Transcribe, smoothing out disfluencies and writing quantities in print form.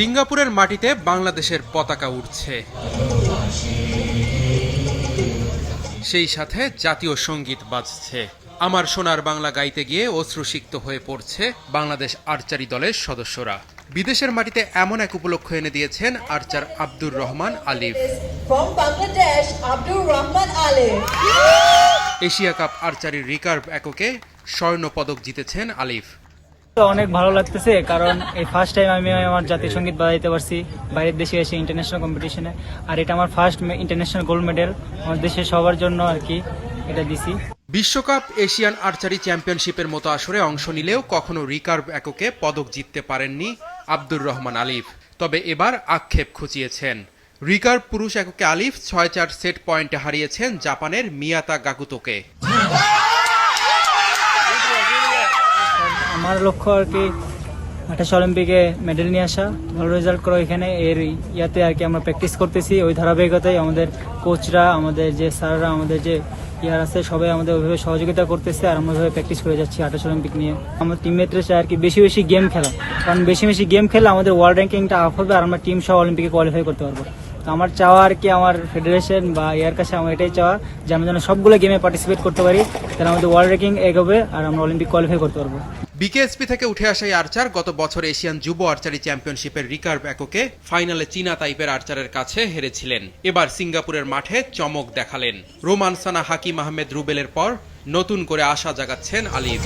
সিঙ্গাপুরের মাটিতে বাংলাদেশের পতাকা উড়ছে, সেই সাথে জাতীয় সঙ্গীত বাজছে। আমার সোনার বাংলা গাইতে গিয়ে অশ্রুসিক্ত হয়ে পড়ছে বাংলাদেশ আর্চারি দলের সদস্যরা। বিদেশের মাটিতে এমন এক উপলক্ষ এনে দিয়েছেন আর্চার আব্দুর রহমান আলিফ। এশিয়া কাপ আর্চারির রিকার্ভ এককে স্বর্ণ পদক জিতেছেন আলিফ। অনেক ভালো লাগতেছে, কারণ এই ফার্স্ট টাইম আমি আমার জাতীয় সঙ্গীত বাজাইতে পারছি বাইরের দেশে এসে ইন্টারন্যাশনাল কম্পিটিশনে। আর এটা আমার ফার্স্ট ইন্টারন্যাশনাল গোল্ড মেডেল, আমার দেশের সবার জন্য আর কি এটা দিছি। বিশ্বকাপ, এশিয়ান আর্চারি চ্যাম্পিয়নশিপের মতো আসরে অংশ নিলেও কখনো রিকার্ভ এককে পদক জিততে পারেননি আব্দুর রহমান আলিফ। তবে এবার আক্ষেপ খুঁচিয়েছেন। রিকার্ভ পুরুষ এককে আলিফ ৬-৪ সেট পয়েন্টে হারিয়েছেন জাপানের মিয়াতা গাকুতোকে। আমার লক্ষ্য আর কি 28 অলিম্পিকে মেডেল নিয়ে আসা, ভালো রেজাল্ট করো এখানে। এর ইয়াতে আর কি আমরা প্র্যাকটিস করতেছি, ওই ধারাবাহিকতায় আমাদের কোচরা, আমাদের যে স্যাররা, আমাদের যে ইয়ার আছে সবাই আমাদের ওইভাবে সহযোগিতা করতেছে, আর আমরা ওইভাবে প্র্যাকটিস করে যাচ্ছি 28 অলিম্পিক নিয়ে। আমার টিমমেটরা চাই আর কি বেশি বেশি গেম খেলা, কারণ বেশি বেশি গেম খেলে আমাদের ওয়ার্ল্ড র্যাঙ্কিংটা আপ হবে আর আমরা টিম সহ অলিম্পিকে কোয়ালিফাই করতে পারবো। তো আমার চাওয়া আর কি, আমার ফেডারেশন বা ইয়ার কাছে আমার এটাই চাওয়া যে আমরা যেন সবগুলো গেমে পার্টিসিপেট করতে পারি, তাহলে আমাদের ওয়ার্ল্ড র্যাঙ্কিং এগোবে আর আমরা অলিম্পিক কোয়ালিফাই করতে পারবো। বিকেএসপি থেকে উঠে আসা এই আর্চার গত বছর এশিয়ান যুব আর্চারি চ্যাম্পিয়নশিপের রিকার্ভ এককে ফাইনালে চীনা তাইপের আর্চারের কাছে হেরেছিলেন। এবার সিঙ্গাপুরের মাঠে চমক দেখালেন। রোমান সানা, হাকিম আহমেদ রুবেলের পর নতুন করে আশা জাগাচ্ছেন আলিফ।